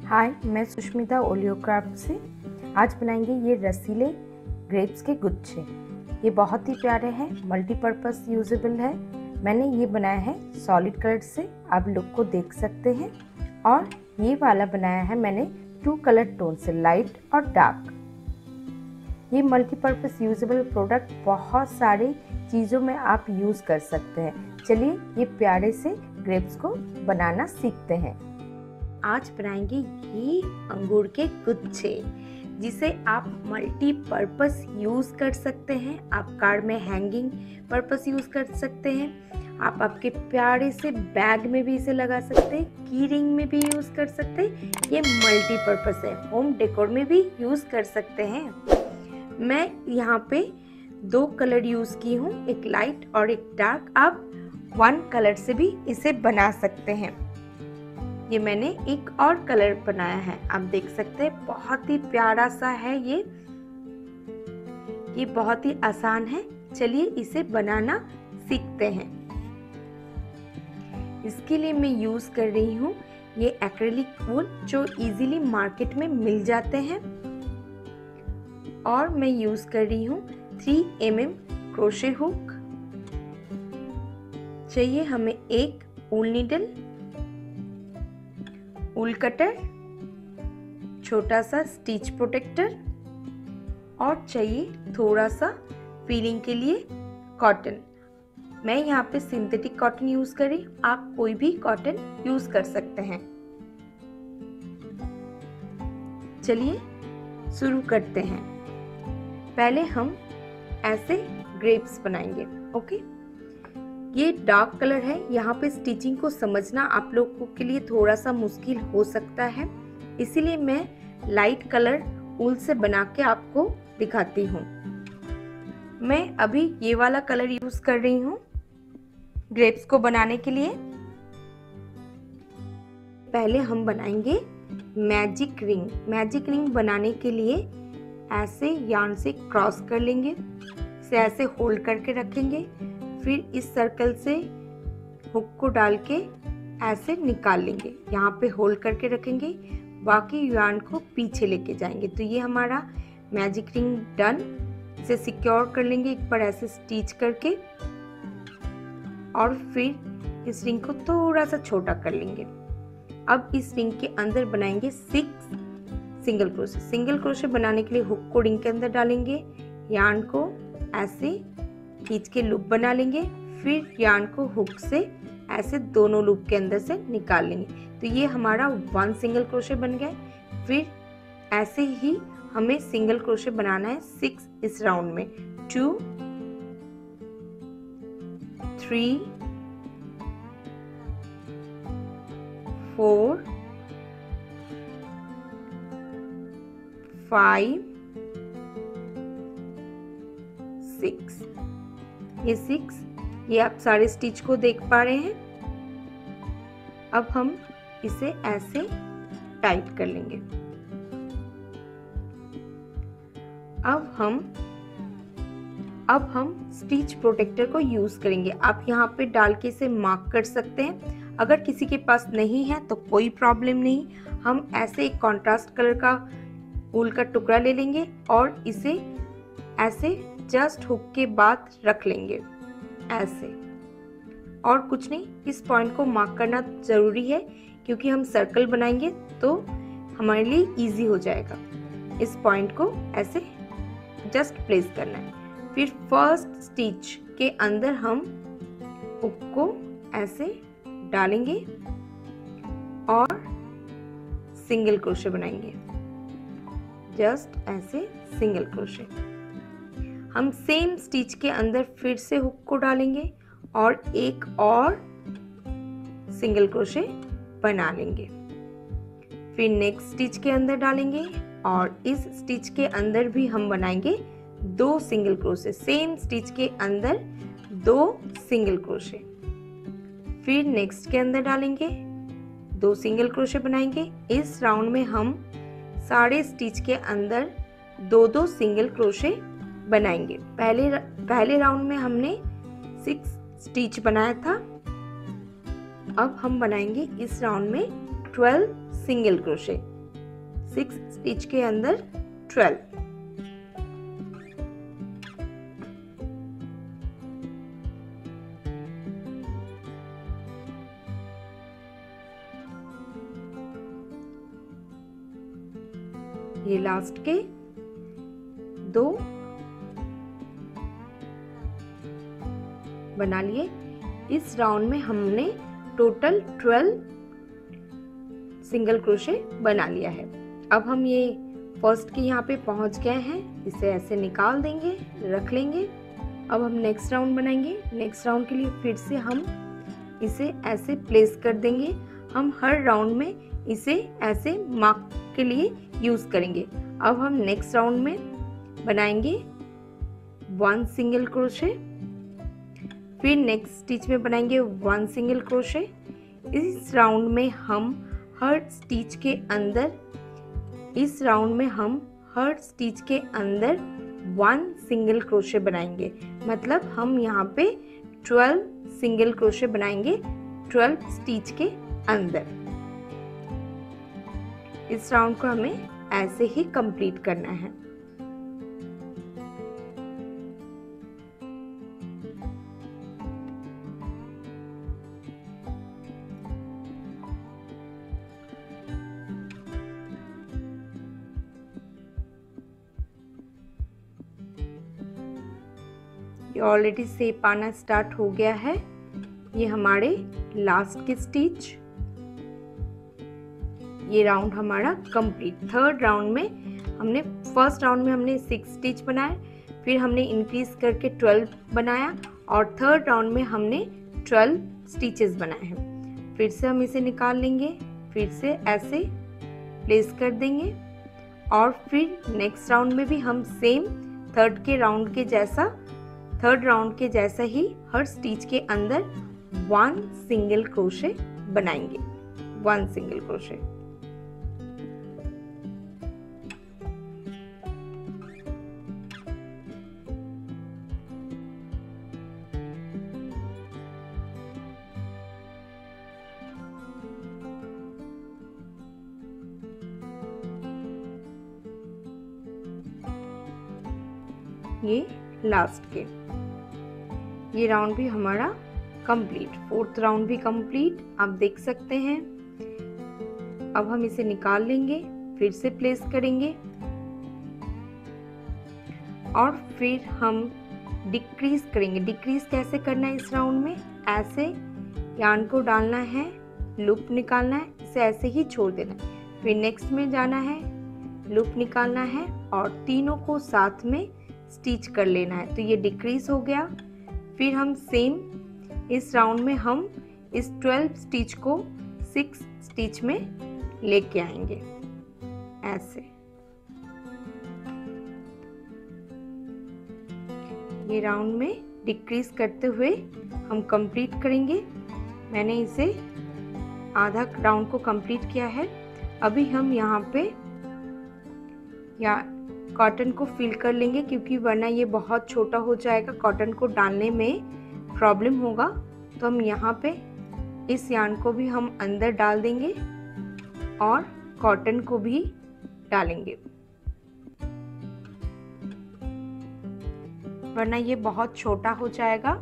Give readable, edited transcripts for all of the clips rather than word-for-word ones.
हाय, मैं सुष्मिता ओलियोक्राफ्ट से। आज बनाएंगे ये रसीले ग्रेप्स के गुच्छे। ये बहुत ही प्यारे हैं, मल्टीपर्पज़ यूजेबल है। मैंने ये बनाया है सॉलिड कलर से, आप लुक को देख सकते हैं। और ये वाला बनाया है मैंने 2 कलर टोन से, लाइट और डार्क। ये मल्टीपर्पज़ यूजेबल प्रोडक्ट बहुत सारे चीज़ों में आप यूज़ कर सकते हैं। चलिए ये प्यारे से ग्रेप्स को बनाना सीखते हैं। आज बनाएंगे ये अंगूर के गुच्छे, जिसे आप मल्टीपर्पज़ यूज़ कर सकते हैं। आप कार में हैंगिंग पर्पज़ यूज़ कर सकते हैं। आप आपके प्यारे से बैग में भी इसे लगा सकते हैं, की रिंग में भी यूज़ कर सकते हैं। ये मल्टीपर्पज़ है, होम डेकोर में भी यूज़ कर सकते हैं। मैं यहाँ पे 2 कलर यूज़ की हूँ, एक लाइट और एक डार्क। आप 1 कलर से भी इसे बना सकते हैं। ये मैंने एक और कलर बनाया है, आप देख सकते हैं, बहुत ही प्यारा सा है। ये बहुत ही आसान है। चलिए इसे बनाना सीखते हैं। इसके लिए मैं यूज़ कर रही हूँ ये एक्रेलिक वूल, जो इजीली मार्केट में मिल जाते हैं। और मैं यूज़ कर रही हूँ 3 mm क्रोशे हुक। चाहिए हमें एक वूल नीडल, वूल कटर, छोटा सा स्टिच प्रोटेक्टर और चाहिए थोड़ा सा फीलिंग के लिए कॉटन। मैं यहाँ पे सिंथेटिक कॉटन यूज कर रही हूँ, आप कोई भी कॉटन यूज कर सकते हैं। चलिए शुरू करते हैं। पहले हम ऐसे ग्रेप्स बनाएंगे। ओके, ये डार्क कलर है। यहाँ पे स्टिचिंग को समझना आप लोगों के लिए थोड़ा सा मुश्किल हो सकता है, इसीलिए मैं लाइट कलर वूल से बना के आपको दिखाती हूँ। मैं अभी ये वाला कलर यूज कर रही हूँ ग्रेप्स को बनाने के लिए। पहले हम बनाएंगे मैजिक रिंग। मैजिक रिंग बनाने के लिए ऐसे यार्न से क्रॉस कर लेंगे, इसे ऐसे होल्ड करके रखेंगे, फिर इस सर्कल से हुक को डाल के ऐसे निकाल लेंगे, यहाँ पे होल्ड करके रखेंगे, बाकी यार्न को पीछे लेके जाएंगे। तो ये हमारा मैजिक रिंग डन। इसे सिक्योर कर लेंगे एक बार ऐसे स्टिच करके, और फिर इस रिंग को थोड़ा सा छोटा कर लेंगे। अब इस रिंग के अंदर बनाएंगे 6 सिंगल क्रोशे। सिंगल क्रोशे बनाने के लिए हुक को रिंग के अंदर डालेंगे, यार्न को ऐसे खींच के लूप बना लेंगे, फिर यार्न को हुक से ऐसे दोनों लूप के अंदर से निकाल लेंगे। तो ये हमारा 1 सिंगल क्रोशे बन गया। फिर ऐसे ही हमें सिंगल क्रोशे बनाना है 6 इस राउंड में। 2 3 4 5 6। ये 6, ये आप सारे स्टिच को देख पा रहे हैं। अब हम इसे ऐसे टाइट कर लेंगे। अब हम स्टिच प्रोटेक्टर को यूज करेंगे। आप यहाँ पे डाल के इसे मार्क कर सकते हैं। अगर किसी के पास नहीं है तो कोई प्रॉब्लम नहीं, हम ऐसे एक कॉन्ट्रास्ट कलर का वूल का टुकड़ा ले लेंगे और इसे ऐसे जस्ट हुक के बाद रख लेंगे ऐसे। और कुछ नहीं, इस पॉइंट को मार्क करना जरूरी है क्योंकि हम सर्कल बनाएंगे तो हमारे लिए इजी हो जाएगा। इस पॉइंट को ऐसे जस्ट प्लेस करना है। फिर फर्स्ट स्टिच के अंदर हम हुक को ऐसे डालेंगे और सिंगल क्रोशे बनाएंगे, जस्ट ऐसे सिंगल क्रोशे। हम सेम स्टिच के अंदर फिर से हुक को डालेंगे और एक और सिंगल क्रोशे बना लेंगे। फिर नेक्स्ट स्टिच के अंदर डालेंगे और इस स्टिच के अंदर भी हम बनाएंगे 2 सिंगल क्रोशे। सेम स्टिच के अंदर 2 सिंगल क्रोशे। फिर नेक्स्ट के अंदर डालेंगे 2 सिंगल क्रोशे बनाएंगे। इस राउंड में हम सारे स्टिच के अंदर 2-2 सिंगल क्रोशे बनाएंगे। पहले राउंड में हमने 6 स्टिच बनाया था। अब हम बनाएंगे इस राउंड में 12 सिंगल क्रोशे। 6 स्टिच के अंदर 12। ये लास्ट के 2 बना लिए। इस राउंड में हमने टोटल 12 सिंगल क्रोशे बना लिया है। अब हम ये फर्स्ट के यहाँ पे पहुँच गए हैं, इसे ऐसे निकाल देंगे, रख लेंगे। अब हम नेक्स्ट राउंड बनाएंगे। नेक्स्ट राउंड के लिए फिर से हम इसे ऐसे प्लेस कर देंगे। हम हर राउंड में इसे ऐसे मार्क के लिए यूज करेंगे। अब हम नेक्स्ट राउंड में बनाएंगे 1 सिंगल क्रोशे, फिर नेक्स्ट स्टिच में बनाएंगे 1 सिंगल क्रोशे। इस राउंड में हम हर स्टिच के अंदर 1 सिंगल क्रोशे बनाएंगे। मतलब हम यहाँ पे 12 सिंगल क्रोशे बनाएंगे 12 स्टिच के अंदर। इस राउंड को हमें ऐसे ही कंप्लीट करना है। ये ऑलरेडी शेप आना स्टार्ट हो गया है। ये हमारे लास्ट के स्टिच, ये राउंड हमारा कंप्लीट। थर्ड राउंड में हमने, फर्स्ट राउंड में हमने 6 स्टिच बनाए, फिर हमने इंक्रीज करके 12 बनाया और थर्ड राउंड में हमने 12 स्टिचेस बनाए हैं। फिर से हम इसे निकाल लेंगे, फिर से ऐसे प्लेस कर देंगे और फिर नेक्स्ट राउंड में भी हम सेम थर्ड राउंड के जैसा ही हर स्टिच के अंदर 1 सिंगल क्रोशे बनाएंगे। 1 सिंगल क्रोशे। ये लास्ट के, ये राउंड भी हमारा कंप्लीट। फोर्थ राउंड भी कंप्लीट, आप देख सकते हैं। अब हम इसे निकाल लेंगे, फिर से प्लेस करेंगे और फिर हम डिक्रीज करेंगे। डिक्रीज कैसे करना है इस राउंड में? ऐसे यार्न को डालना है, लूप निकालना है, इसे ऐसे ही छोड़ देना है। फिर नेक्स्ट में जाना है, लूप निकालना है और तीनों को साथ में स्टिच कर लेना है। तो ये डिक्रीज हो गया। फिर हम सेम इस राउंड में हम इस 12 स्टिच को 6 स्टिच में लेके आएंगे ऐसे। ये राउंड में डिक्रीज करते हुए हम कंप्लीट करेंगे। मैंने इसे आधा राउंड को कंप्लीट किया है। अभी हम यहाँ पे कॉटन को फिल कर लेंगे, क्योंकि वरना ये बहुत छोटा हो जाएगा, कॉटन को डालने में प्रॉब्लम होगा। तो हम यहाँ पे इस यार्न को भी हम अंदर डाल देंगे और कॉटन को भी डालेंगे, वरना ये बहुत छोटा हो जाएगा।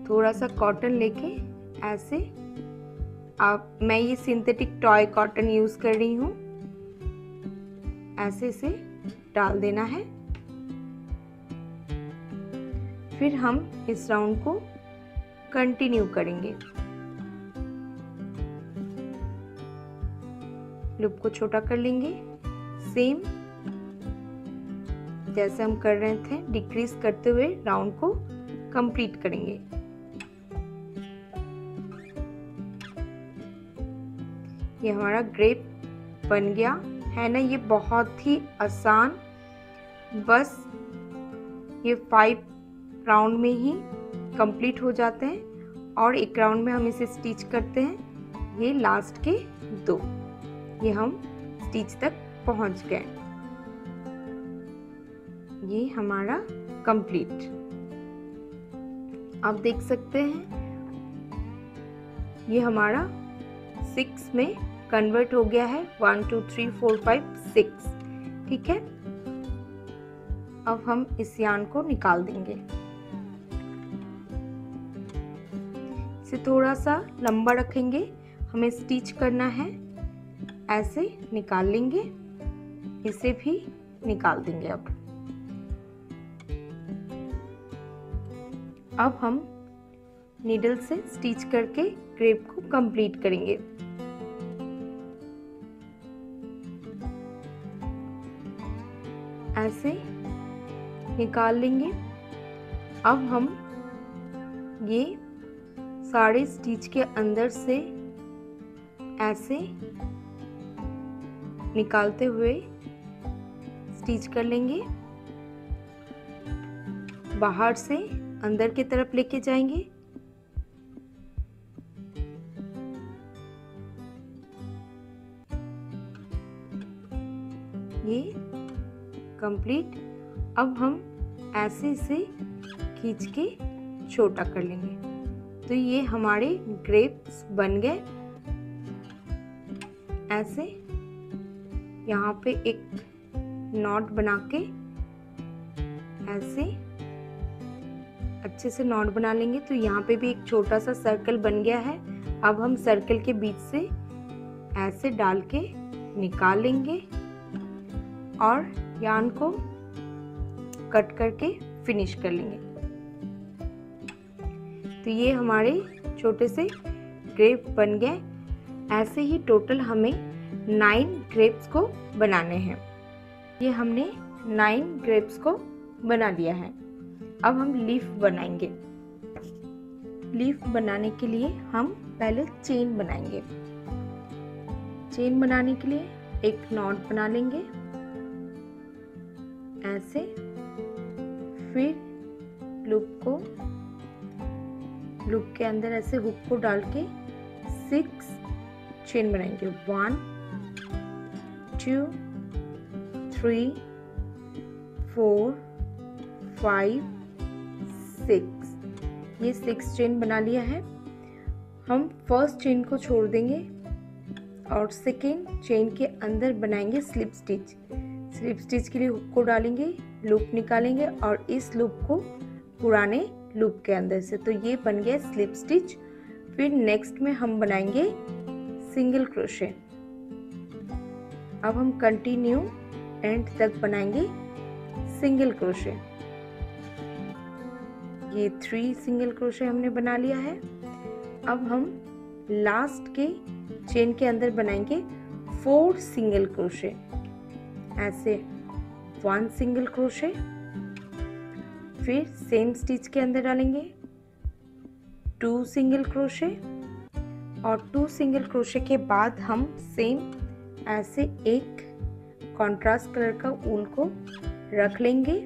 थोड़ा सा कॉटन लेके ऐसे, मैं ये सिंथेटिक टॉय कॉटन यूज कर रही हूँ, ऐसे से डाल देना है। फिर हम इस राउंड को कंटिन्यू करेंगे। लूप को छोटा कर लेंगे, सेम जैसे हम कर रहे थे, डिक्रीज करते हुए राउंड को कंप्लीट करेंगे। ये हमारा ग्रेप बन गया है ना। ये बहुत ही आसान, बस ये 5 राउंड में ही कंप्लीट हो जाते हैं और एक राउंड में हम इसे स्टिच करते हैं। ये लास्ट के 2, ये हम स्टिच तक पहुंच गए। ये हमारा कंप्लीट, आप देख सकते हैं। ये हमारा 6 में कन्वर्ट हो गया है 1 2 3 4 5 6। ठीक है, अब हम इस यार्न को निकाल देंगे। इसे थोड़ा सा लंबा रखेंगे, हमें स्टिच करना है, ऐसे निकाल लेंगे, इसे भी निकाल देंगे। अब हम नीडल से स्टिच करके क्रेप को कंप्लीट करेंगे। ऐसे निकाल लेंगे। अब हम ये सारे स्टिच के अंदर से ऐसे निकालते हुए स्टिच कर लेंगे, बाहर से अंदर की तरफ लेके जाएंगे। ये कंप्लीट। अब हम ऐसे इसे खींच के छोटा कर लेंगे। तो ये हमारे ग्रेप्स बन गए। ऐसे यहाँ पे एक नॉट बना के ऐसे अच्छे से नॉट बना लेंगे। तो यहाँ पे भी एक छोटा सा सर्कल बन गया है। अब हम सर्कल के बीच से ऐसे डाल के निकाल लेंगे और यार्न को कट करके फिनिश कर लेंगे। तो ये हमारे छोटे से ग्रेप बन गए। ऐसे ही टोटल हमें 9 ग्रेप्स को बनाने हैं। ये हमने 9 ग्रेप्स को बना लिया है। अब हम लीफ बनाएंगे। लीफ बनाने के लिए हम पहले चेन बनाएंगे। चेन बनाने के लिए एक नॉट बना लेंगे ऐसे, फिर लूप के अंदर ऐसे हुक को डाल के 6 चेन बनाएंगे। 1 2 3 4 5 6। ये 6 चेन बना लिया है। हम फर्स्ट चेन को छोड़ देंगे और सेकेंड चेन के अंदर बनाएंगे स्लिप स्टिच। स्लिप स्टिच के लिए हुक को डालेंगे, लूप निकालेंगे और इस लूप को पुराने लूप के अंदर से। तो ये बन गया स्लिप स्टिच। फिर नेक्स्ट में हम बनाएंगे सिंगल क्रोशे। अब हम कंटिन्यू एंड तक बनाएंगे सिंगल क्रोशे। ये 3 सिंगल क्रोशे हमने बना लिया है। अब हम लास्ट के चेन के अंदर बनाएंगे 4 सिंगल क्रोशे। ऐसे 1 सिंगल क्रोशे, फिर सेम स्टिच के अंदर डालेंगे 2 सिंगल क्रोशे और 2 सिंगल क्रोशे के बाद हम सेम ऐसे एक कॉन्ट्रास्ट कलर का ऊल को रख लेंगे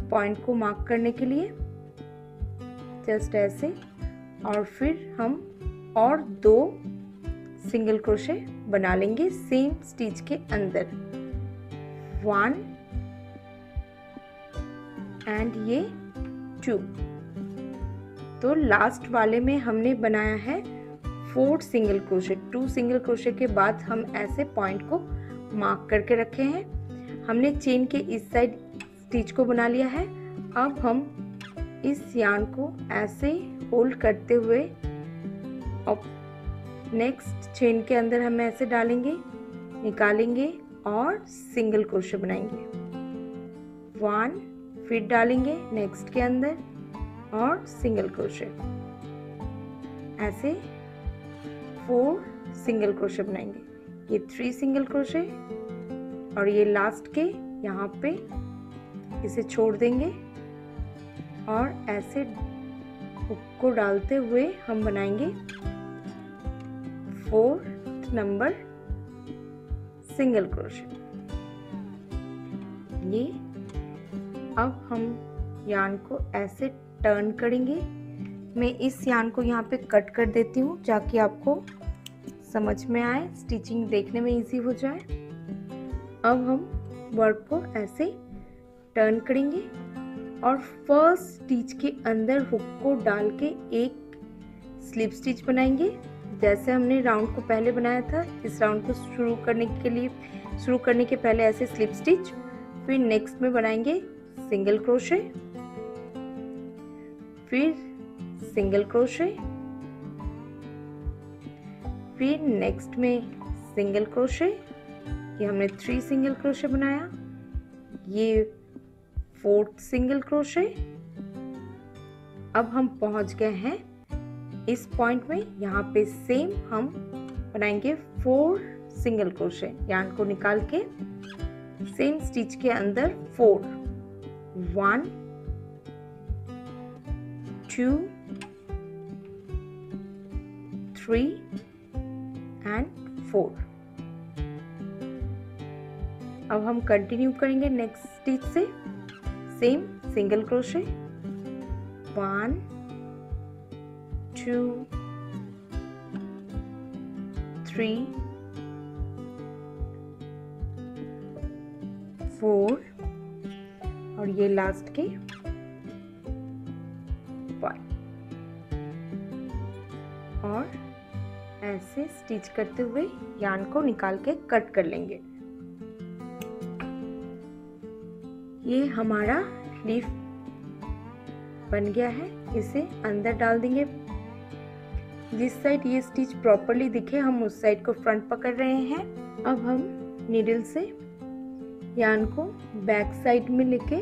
पॉइंट को मार्क करने के लिए, जस्ट ऐसे। और फिर हम और 2 सिंगल क्रोशे बना लेंगे सेम स्टिच के अंदर, 1 एंड ये 2। तो लास्ट वाले में हमने बनाया है 4 सिंगल क्रोशे। 2 सिंगल क्रोशे के बाद हम ऐसे पॉइंट को मार्क करके रखे हैं। हमने चेन के इस साइड स्टिच को बना लिया है। अब हम इस यार्न को ऐसे होल्ड करते हुए और नेक्स्ट चेन के अंदर हम ऐसे डालेंगे, निकालेंगे और सिंगल क्रोशे बनाएंगे 1, फिर डालेंगे नेक्स्ट के अंदर और सिंगल क्रोशे। ऐसे 4 सिंगल क्रोशे बनाएंगे। ये 3 सिंगल क्रोशे और ये लास्ट के यहाँ पे इसे छोड़ देंगे और ऐसे हुक को डालते हुए हम बनाएंगे 4th नंबर सिंगल क्रोशे। ये अब हम यार्न को ऐसे टर्न करेंगे। मैं इस यार्न को यहाँ पे कट कर देती हूँ ताकि आपको समझ में आए, स्टिचिंग देखने में इजी हो जाए। अब हम वर्क को ऐसे टर्न करेंगे और फर्स्ट स्टिच के अंदर हुक को डाल के एक स्लिप स्टिच बनाएंगे जैसे हमने राउंड को पहले बनाया था, इस राउंड को शुरू करने के पहले ऐसे स्लिप स्टिच, फिर नेक्स्ट में बनाएंगे सिंगल क्रोशे, फिर सिंगल क्रोशे, फिर नेक्स्ट में सिंगल क्रोशे। ये हमने 3 सिंगल क्रोशे बनाया, ये 4th सिंगल क्रोशे। अब हम पहुंच गए हैं इस पॉइंट में, यहाँ पे सेम हम बनाएंगे 4 सिंगल क्रोशे। यार्न को निकाल के सेम स्टिच के अंदर 4, 1 2 3 एंड 4। अब हम कंटिन्यू करेंगे नेक्स्ट स्टिच से, सेम सिंगल क्रोशे, 1 2 3 4 और ये लास्ट के 5, और ऐसे स्टिच करते हुए यार्न को निकाल के कट कर लेंगे। ये हमारा लीफ बन गया है, इसे अंदर डाल देंगे। जिस साइड ये स्टिच प्रॉपरली दिखे हम उस साइड को फ्रंट पकड़ रहे हैं। अब हम नीडल से यार्न को बैक साइड में लेके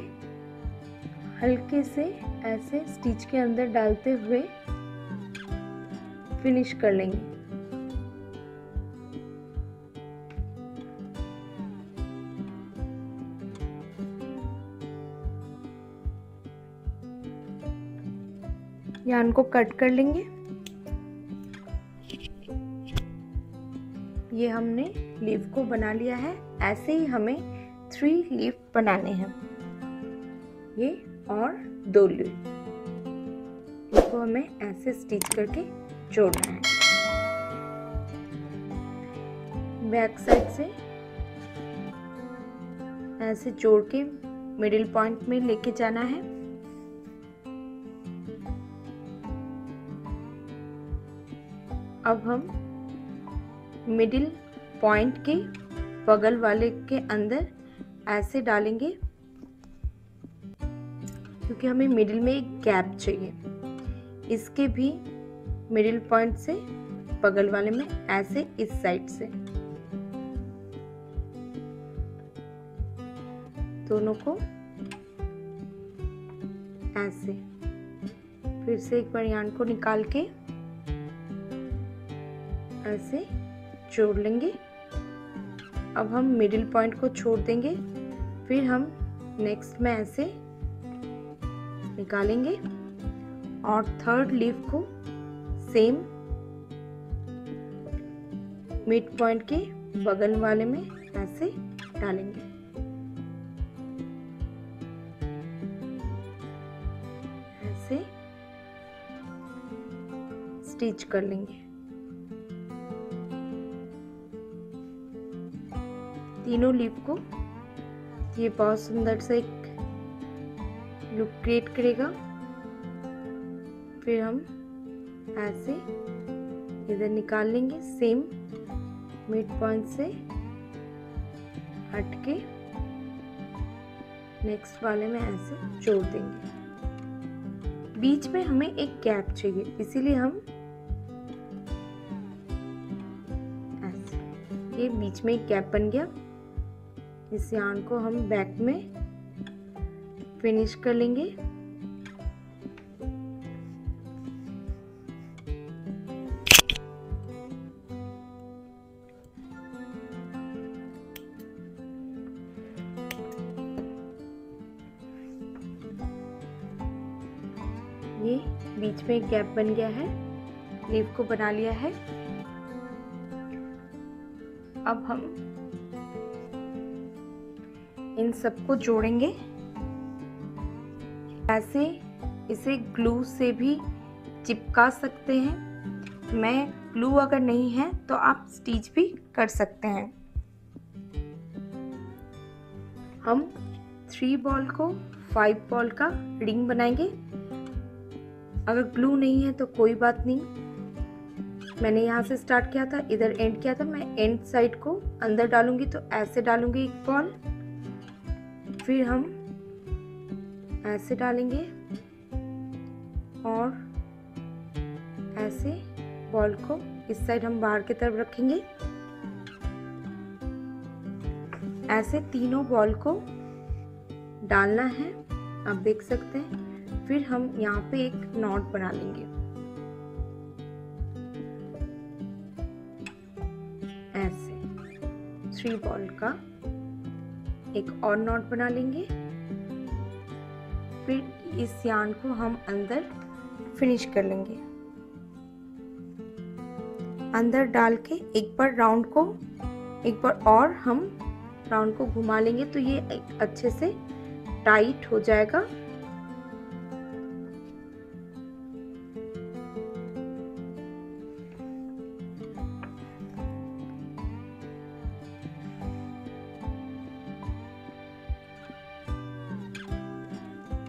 हल्के से ऐसे स्टिच के अंदर डालते हुए फिनिश कर लेंगे। यार्न को कट कर लेंगे। ये हमने लीफ को बना लिया है। ऐसे ही हमें 3 लीफ बनाने हैं, ये और 2 लीफ। इसको हमें ऐसे स्टिच करके जोड़ना है। बैक साइड से ऐसे जोड़ के मिडिल पॉइंट में लेके जाना है। अब हम मिडिल पॉइंट के बगल वाले के अंदर ऐसे डालेंगे, क्योंकि हमें मिडिल में एक गैप चाहिए। इसके भी मिडिल पॉइंट से बगल वाले में ऐसे इस साइड से दोनों को ऐसे फिर से एक बार यार्न को निकाल के ऐसे जोड़ लेंगे। अब हम मिडिल पॉइंट को छोड़ देंगे, फिर हम नेक्स्ट में ऐसे निकालेंगे और 3rd लीफ को सेम मिड पॉइंट के बगल वाले में ऐसे डालेंगे। ऐसे स्टिच कर लेंगे। तीनों लीफ को ये बहुत सुंदर सा एक लुक क्रिएट करेगा। फिर हम ऐसे इधर निकाल लेंगे, सेम मिड पॉइंट से हट के नेक्स्ट वाले में ऐसे जोड़ देंगे। बीच में हमें एक गैप चाहिए, इसीलिए हम ऐसे, ये बीच में एक गैप बन गया। इस यार्न को हम बैक में फिनिश कर लेंगे। ये बीच में एक गैप बन गया है, लीफ को बना लिया है। अब हम इन सबको जोड़ेंगे। ऐसे इसे ग्लू से भी चिपका सकते हैं। मैं ग्लू अगर नहीं है तो आप स्टिच भी कर सकते हैं। हम 3 बॉल को 5 बॉल का रिंग बनाएंगे। अगर ग्लू नहीं है तो कोई बात नहीं, मैंने यहाँ से स्टार्ट किया था, इधर एंड किया था, मैं एंड साइड को अंदर डालूंगी तो ऐसे डालूंगी एक बॉल, फिर हम ऐसे डालेंगे और ऐसे बॉल को इस साइड हम बाहर की तरफ रखेंगे। ऐसे तीनों बॉल को डालना है, आप देख सकते हैं। फिर हम यहाँ पे एक नॉट बना लेंगे, ऐसे 3 बॉल का एक और नॉट बना लेंगे। फिर इस यार्न को हम अंदर फिनिश कर लेंगे। अंदर डाल के एक बार और हम राउंड को घुमा लेंगे तो ये अच्छे से टाइट हो जाएगा।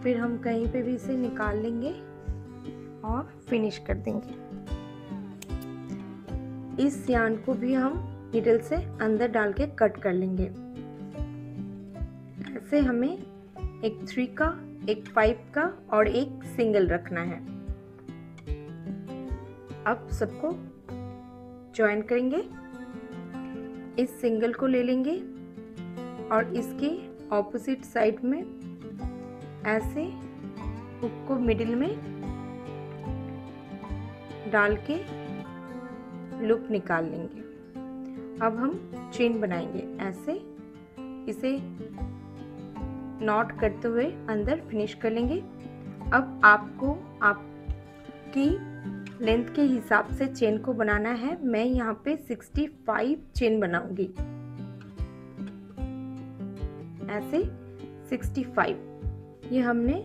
फिर हम कहीं पे भी इसे निकाल लेंगे और फिनिश कर देंगे। इस यार्न को भी हम नीडल से अंदर डाल के कट कर लेंगे। ऐसे हमें एक 3 का, एक 5 का और एक सिंगल रखना है। अब सबको ज्वाइन करेंगे। इस सिंगल को ले लेंगे और इसके ऑपोजिट साइड में ऐसे हुक को मिडिल में डाल के लूप निकाल लेंगे। अब हम चेन बनाएंगे, ऐसे इसे नॉट करते हुए अंदर फिनिश कर लेंगे। अब आपको आपकी लेंथ के हिसाब से चेन को बनाना है। मैं यहाँ पे 65 चेन बनाऊंगी, ऐसे 65। ये हमने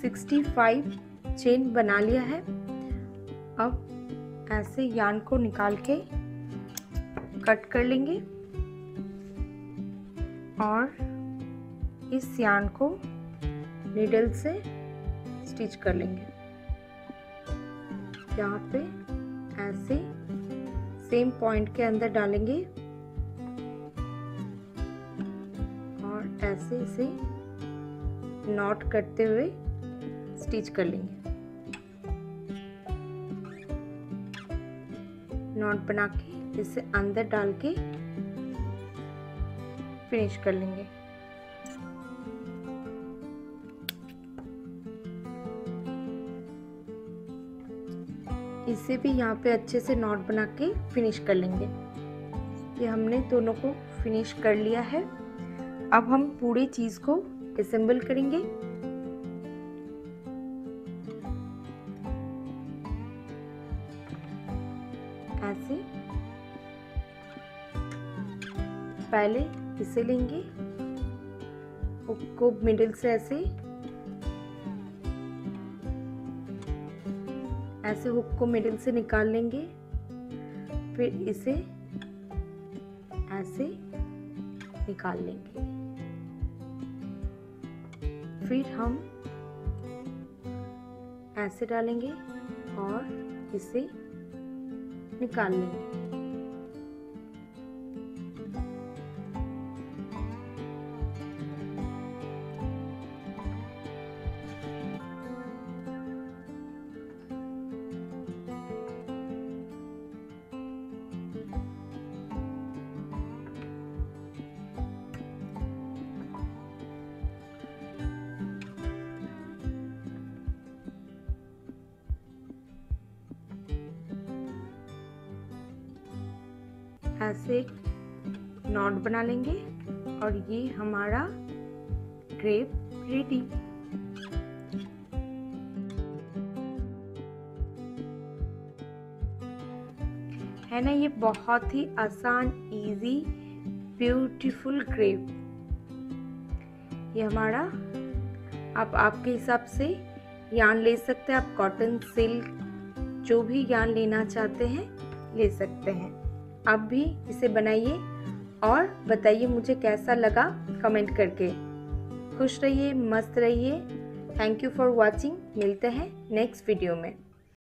65 चेन बना लिया है। अब ऐसे यार्न को निकाल के कट कर लेंगे और इस यार्न को नीडल से स्टिच कर लेंगे। यहाँ पे ऐसे सेम पॉइंट के अंदर डालेंगे और ऐसे इसे नॉट करते हुए स्टिच कर लेंगे। नॉट बना के इसे अंदर डाल के फिनिश कर लेंगे। इसे भी यहाँ पे अच्छे से नॉट बना के फिनिश कर लेंगे। ये हमने दोनों को फिनिश कर लिया है। अब हम पूरी चीज को असेंबल करेंगे। ऐसे पहले इसे लेंगे, हुक को मिडिल से ऐसे हुक को मिडिल से निकाल लेंगे। फिर इसे ऐसे निकाल लेंगे। फिर हम ऐसे डालेंगे और इसे निकाल लेंगे। ऐसे नॉट बना लेंगे और ये हमारा क्रेप रेडी। है ना, ये बहुत ही आसान, इजी, ब्यूटीफुल क्रेप। ये हमारा, आप आपके हिसाब से यार्न ले सकते हैं। आप कॉटन, सिल्क, जो भी यार्न लेना चाहते हैं ले सकते हैं। आप भी इसे बनाइए और बताइए मुझे कैसा लगा कमेंट करके। खुश रहिए, मस्त रहिए। Thank you for watching. मिलते हैं नेक्स्ट वीडियो में।